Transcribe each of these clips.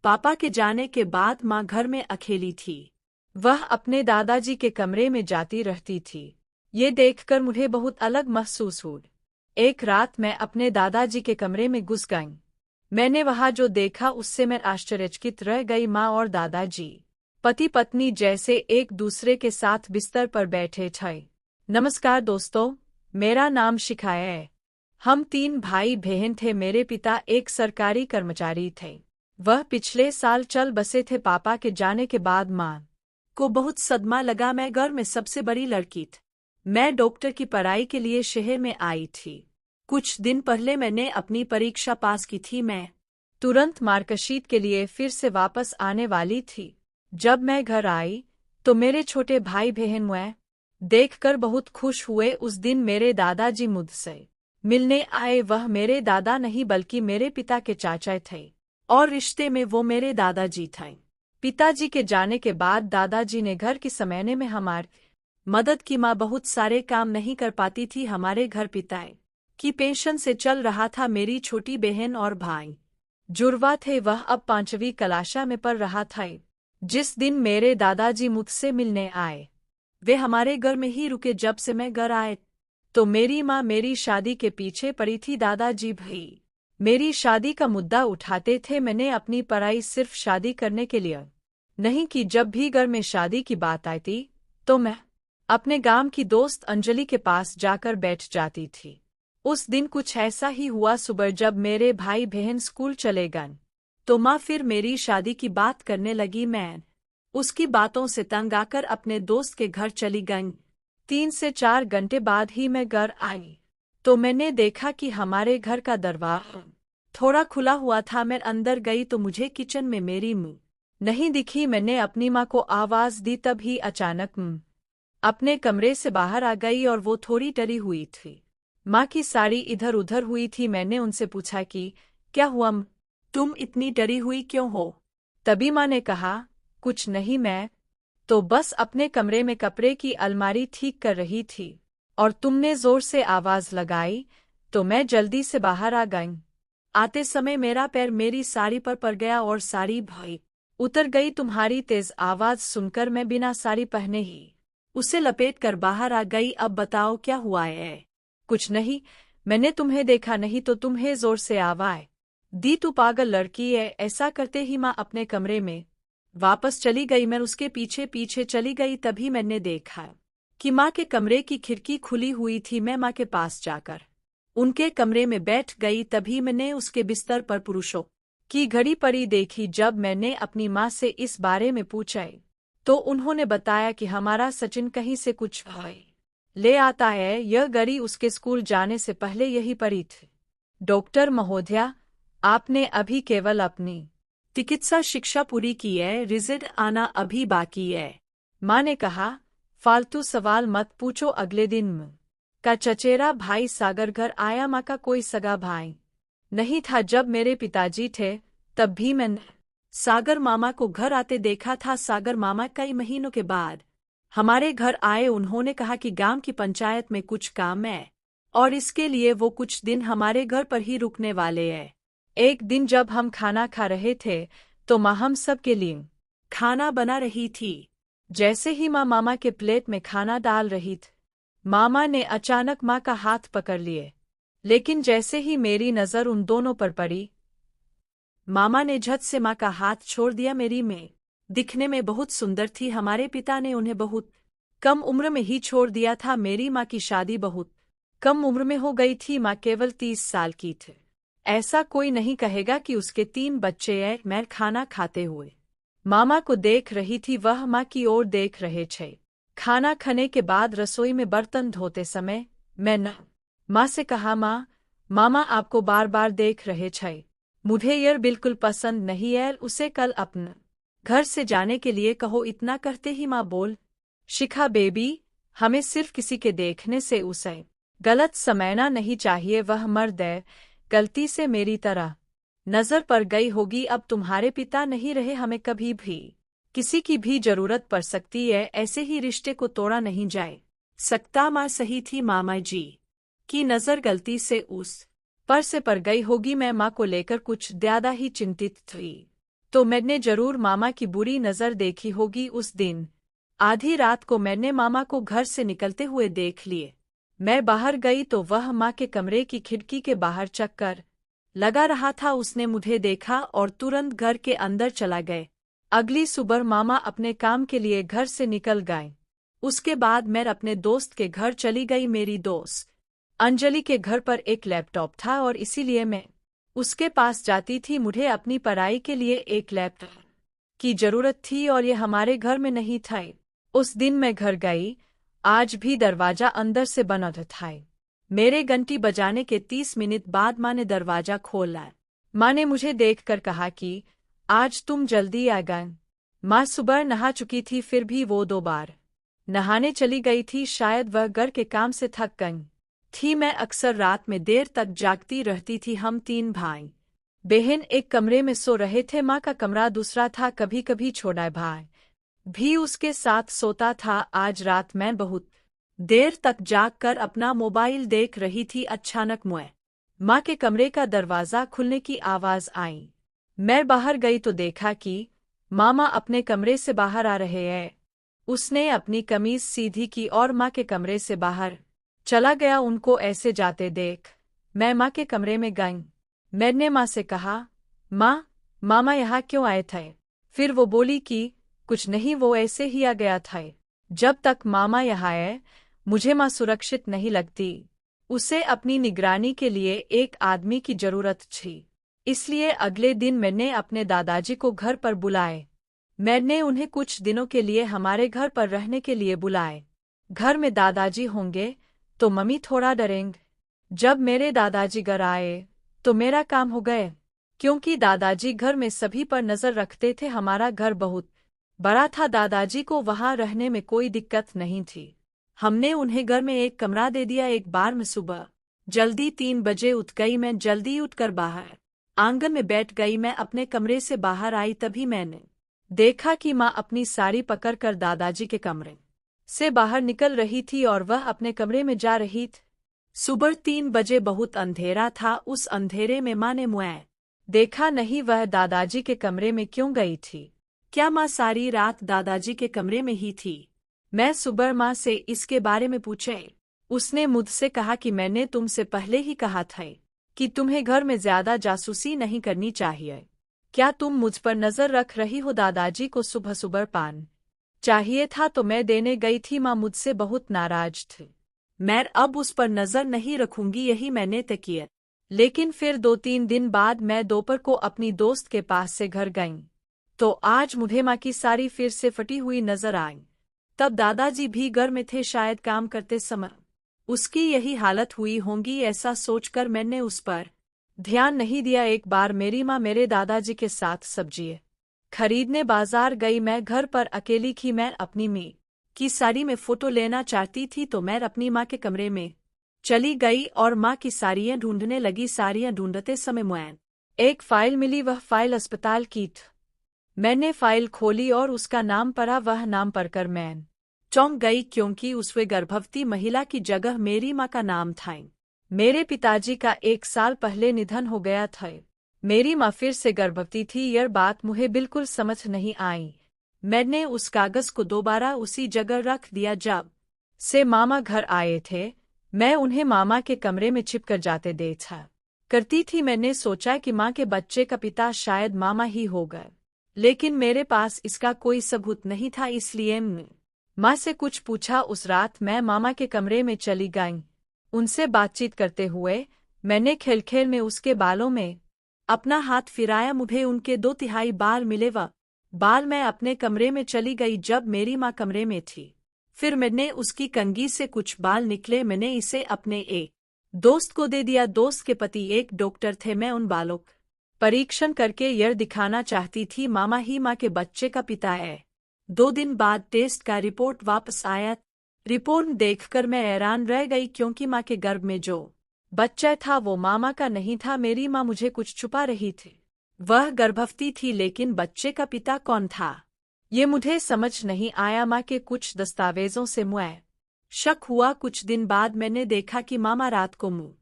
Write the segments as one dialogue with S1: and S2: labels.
S1: पापा के जाने के बाद माँ घर में अकेली थी। वह अपने दादाजी के कमरे में जाती रहती थी। ये देखकर मुझे बहुत अलग महसूस हुआ। एक रात मैं अपने दादाजी के कमरे में घुस गई। मैंने वहाँ जो देखा उससे मैं आश्चर्यचकित रह गई। माँ और दादाजी पति पत्नी जैसे एक दूसरे के साथ बिस्तर पर बैठे थे। नमस्कार दोस्तों, मेरा नाम शिखा है। हम 3 भाई बहन थे। मेरे पिता एक सरकारी कर्मचारी थे। वह पिछले साल चल बसे थे। पापा के जाने के बाद माँ को बहुत सदमा लगा। मैं घर में सबसे बड़ी लड़की थी। मैं डॉक्टर की पढ़ाई के लिए शहर में आई थी। कुछ दिन पहले मैंने अपनी परीक्षा पास की थी। मैं तुरंत मार्कशीट के लिए फिर से वापस आने वाली थी। जब मैं घर आई तो मेरे छोटे भाई बहन मुझे देखकर बहुत खुश हुए। उस दिन मेरे दादाजी मुझसे मिलने आए। वह मेरे दादा नहीं बल्कि मेरे पिता के चाचा थे और रिश्ते में वो मेरे दादाजी थे। पिताजी के जाने के बाद दादाजी ने घर की संभालने में हमारी मदद की। माँ बहुत सारे काम नहीं कर पाती थी। हमारे घर पिता की पेंशन से चल रहा था। मेरी छोटी बहन और भाई जुड़वा थे। वह अब 5वीं कक्षा में पढ़ रहा था। जिस दिन मेरे दादाजी मुझसे मिलने आए वे हमारे घर में ही रुके। जब से मैं घर आए तो मेरी माँ मेरी शादी के पीछे पड़ी थी। दादाजी भी मेरी शादी का मुद्दा उठाते थे। मैंने अपनी पढ़ाई सिर्फ शादी करने के लिए नहीं की। जब भी घर में शादी की बात आती तो मैं अपने गांव की दोस्त अंजलि के पास जाकर बैठ जाती थी। उस दिन कुछ ऐसा ही हुआ। सुबह जब मेरे भाई बहन स्कूल चले गए तो माँ फिर मेरी शादी की बात करने लगी। मैं उसकी बातों से तंग आकर अपने दोस्त के घर चली गई। 3 से 4 घंटे बाद ही मैं घर आई तो मैंने देखा कि हमारे घर का दरवाजा थोड़ा खुला हुआ था। मैं अंदर गई तो मुझे किचन में मेरी मुँह नहीं दिखी। मैंने अपनी माँ को आवाज दी। तभी अचानक अपने कमरे से बाहर आ गई और वो थोड़ी डरी हुई थी। माँ की साड़ी इधर उधर हुई थी। मैंने उनसे पूछा कि क्या हुआ, तुम इतनी डरी हुई क्यों हो? तभी माँ ने कहा, कुछ नहीं, मैं तो बस अपने कमरे में कपड़े की अलमारी ठीक कर रही थी और तुमने जोर से आवाज लगाई तो मैं जल्दी से बाहर आ गई। आते समय मेरा पैर मेरी साड़ी पर पड़ गया और साड़ी भाई उतर गई। तुम्हारी तेज आवाज सुनकर मैं बिना साड़ी पहने ही उसे लपेट कर बाहर आ गई। अब बताओ क्या हुआ है? कुछ नहीं, मैंने तुम्हें देखा नहीं तो तुम्हें जोर से आवाज दी। तू पागल लड़की है। ऐसा करते ही माँ अपने कमरे में वापस चली गई। मैं उसके पीछे पीछे चली गई। तभी मैंने देखा कि माँ के कमरे की खिड़की खुली हुई थी। मैं माँ के पास जाकर उनके कमरे में बैठ गई। तभी मैंने उसके बिस्तर पर पुरुषों की घड़ी पड़ी देखी। जब मैंने अपनी माँ से इस बारे में पूछा तो उन्होंने बताया कि हमारा सचिन कहीं से कुछ ले आता है। यह घड़ी उसके स्कूल जाने से पहले यही पड़ी थी। डॉक्टर महोदया, आपने अभी केवल अपनी चिकित्सा शिक्षा पूरी की है, रिजल्ट आना अभी बाकी है। माँ ने कहा, फालतू सवाल मत पूछो। अगले दिन का चचेरा भाई सागर घर आया। माँ का कोई सगा भाई नहीं था। जब मेरे पिताजी थे तब भी मैंने सागर मामा को घर आते देखा था। सागर मामा कई महीनों के बाद हमारे घर आए। उन्होंने कहा कि गांव की पंचायत में कुछ काम है और इसके लिए वो कुछ दिन हमारे घर पर ही रुकने वाले हैं। एक दिन जब हम खाना खा रहे थे तो माँ हम सब के लिए खाना बना रही थी। जैसे ही माँ मामा के प्लेट में खाना डाल रही थी, मामा ने अचानक माँ का हाथ पकड़ लिए। लेकिन जैसे ही मेरी नज़र उन दोनों पर पड़ी, मामा ने झट से माँ का हाथ छोड़ दिया। मेरी माँ दिखने में बहुत सुंदर थी। हमारे पिता ने उन्हें बहुत कम उम्र में ही छोड़ दिया था। मेरी माँ की शादी बहुत कम उम्र में हो गई थी। माँ केवल 30 साल की थी। ऐसा कोई नहीं कहेगा कि उसके 3 बच्चे हैं। मैं खाना खाते हुए मामा को देख रही थी, वह माँ की ओर देख रहे थे। खाना खाने के बाद रसोई में बर्तन धोते समय मैंने माँ से कहा, माँ, मामा आपको बार बार देख रहे थे। मुझे यह बिल्कुल पसंद नहीं है। उसे कल अपने घर से जाने के लिए कहो। इतना कहते ही माँ बोल, शिखा बेबी, हमें सिर्फ किसी के देखने से उसे गलत समझना नहीं चाहिए। वह मर्द है, गलती से मेरी तरह नजर पड़ गई होगी। अब तुम्हारे पिता नहीं रहे, हमें कभी भी किसी की भी जरूरत पड़ सकती है। ऐसे ही रिश्ते को तोड़ा नहीं जाए सकता। माँ सही थी। मामा जी की नजर गलती से उस पर से पड़ गई होगी। मैं माँ को लेकर कुछ ज्यादा ही चिंतित थी। तो मैंने जरूर मामा की बुरी नज़र देखी होगी उस दिन। आधी रात को मैंने मामा को घर से निकलते हुए देख लिए। मैं बाहर गई तो वह माँ के कमरे की खिड़की के बाहर चक्कर लगा रहा था। उसने मुझे देखा और तुरंत घर के अंदर चला गए। अगली सुबह मामा अपने काम के लिए घर से निकल गए। उसके बाद मैं अपने दोस्त के घर चली गई। मेरी दोस्त अंजलि के घर पर एक लैपटॉप था और इसीलिए मैं उसके पास जाती थी। मुझे अपनी पढ़ाई के लिए एक लैपटॉप की जरूरत थी और ये हमारे घर में नहीं था। उस दिन मैं घर गई। आज भी दरवाजा अंदर से बंद था। मेरे घंटी बजाने के 30 मिनट बाद माँ ने दरवाजा खोला। माँ ने मुझे देखकर कहा कि आज तुम जल्दी आ गए। माँ सुबह नहा चुकी थी, फिर भी वो 2 बार नहाने चली गई थी। शायद वह घर के काम से थक गई थी। मैं अक्सर रात में देर तक जागती रहती थी। हम 3 भाई बहन एक कमरे में सो रहे थे। माँ का कमरा दूसरा था। कभी कभी छोटा भाई भी उसके साथ सोता था। आज रात मैं बहुत देर तक जागकर अपना मोबाइल देख रही थी। अचानक मुझे माँ के कमरे का दरवाज़ा खुलने की आवाज़ आई। मैं बाहर गई तो देखा कि मामा अपने कमरे से बाहर आ रहे हैं। उसने अपनी कमीज सीधी की और माँ के कमरे से बाहर चला गया। उनको ऐसे जाते देख मैं माँ के कमरे में गई। मैंने माँ से कहा, माँ, मामा यहाँ क्यों आए थे? फिर वो बोली कि कुछ नहीं, वो ऐसे ही आ गया था। जब तक मामा यहाँ आए मुझे माँ सुरक्षित नहीं लगती। उसे अपनी निगरानी के लिए एक आदमी की जरूरत थी। इसलिए अगले दिन मैंने अपने दादाजी को घर पर बुलाए। मैंने उन्हें कुछ दिनों के लिए हमारे घर पर रहने के लिए बुलाए। घर में दादाजी होंगे तो मम्मी थोड़ा डरेंगे। जब मेरे दादाजी घर आए तो मेरा काम हो गए, क्योंकि दादाजी घर में सभी पर नजर रखते थे। हमारा घर बहुत बड़ा था। दादाजी को वहां रहने में कोई दिक्कत नहीं थी। हमने उन्हें घर में एक कमरा दे दिया। एक बार मैं सुबह जल्दी 3 बजे उठ गई। मैं जल्दी उठकर बाहर आंगन में बैठ गई। मैं अपने कमरे से बाहर आई तभी मैंने देखा कि माँ अपनी साड़ी पकड़कर दादाजी के कमरे से बाहर निकल रही थी और वह अपने कमरे में जा रही थी। सुबह 3 बजे बहुत अंधेरा था। उस अंधेरे में माँ ने मुझे देखा नहीं। वह दादाजी के कमरे में क्यों गई थी? क्या माँ सारी रात दादाजी के कमरे में ही थी? मैं सुबह माँ से इसके बारे में पूछे। उसने मुझसे कहा कि मैंने तुमसे पहले ही कहा था कि तुम्हें घर में ज्यादा जासूसी नहीं करनी चाहिए। क्या तुम मुझ पर नजर रख रही हो? दादाजी को सुबह सुबह पान चाहिए था तो मैं देने गई थी। माँ मुझसे बहुत नाराज थी। मैं अब उस पर नजर नहीं रखूंगी, यही मैंने तय किया। लेकिन फिर 2-3 दिन बाद मैं दोपहर को अपनी दोस्त के पास से घर गई तो आज मुझे माँ की साड़ी फिर से फटी हुई नजर आई। तब दादाजी भी घर में थे। शायद काम करते समय उसकी यही हालत हुई होगी। ऐसा सोचकर मैंने उस पर ध्यान नहीं दिया। एक बार मेरी माँ मेरे दादाजी के साथ सब्जी खरीदने बाजार गई। मैं घर पर अकेली थी। मैं अपनी माँ की साड़ी में फोटो लेना चाहती थी तो मैं अपनी माँ के कमरे में चली गई और माँ की साड़ियाँ ढूंढने लगी। साड़ियाँ ढूंढते समय मुझे एक फाइल मिली। वह फाइल अस्पताल की थी। मैंने फाइल खोली और उसका नाम पढ़ा। वह नाम पढ़कर मैं चौंक गई, क्योंकि उसमें गर्भवती महिला की जगह मेरी माँ का नाम था। मेरे पिताजी का 1 साल पहले निधन हो गया था। मेरी माँ फिर से गर्भवती थी। यह बात मुझे बिल्कुल समझ नहीं आई। मैंने उस कागज को दोबारा उसी जगह रख दिया जब से मामा घर आए थे। मैं उन्हें मामा के कमरे में छिपकर जाते देखा करती थी। मैंने सोचा कि माँ के बच्चे का पिता शायद मामा ही होगा, लेकिन मेरे पास इसका कोई सबूत नहीं था। इसलिए माँ से कुछ पूछा। उस रात मैं मामा के कमरे में चली गई। उनसे बातचीत करते हुए मैंने खेल में उसके बालों में अपना हाथ फिराया। मुझे उनके 2/3 बाल मिले। वह बाल मैं अपने कमरे में चली गई जब मेरी माँ कमरे में थी। फिर मैंने उसकी कंघी से कुछ बाल निकले। मैंने इसे अपने एक दोस्त को दे दिया। दोस्त के पति एक डॉक्टर थे। मैं उन बालों का परीक्षण करके यह दिखाना चाहती थी मामा ही माँ के बच्चे का पिता है। 2 दिन बाद टेस्ट का रिपोर्ट वापस आया। रिपोर्ट देखकर मैं हैरान रह गई, क्योंकि माँ के गर्भ में जो बच्चा था वो मामा का नहीं था। मेरी माँ मुझे कुछ छुपा रही थी। वह गर्भवती थी, लेकिन बच्चे का पिता कौन था ये मुझे समझ नहीं आया। माँ के कुछ दस्तावेजों से मुझे शक हुआ। कुछ दिन बाद मैंने देखा कि मामा रात को मुँह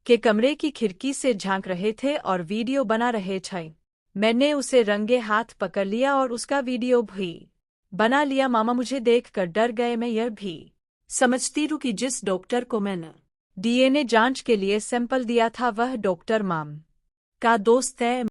S1: के कमरे की खिड़की से झांक रहे थे और वीडियो बना रहे थे। मैंने उसे रंगे हाथ पकड़ लिया और उसका वीडियो भी बना लिया। मामा मुझे देखकर डर गए। मैं यह भी समझती हूँ कि जिस डॉक्टर को मैंने डीएनए जांच के लिए सैंपल दिया था वह डॉक्टर माम का दोस्त है।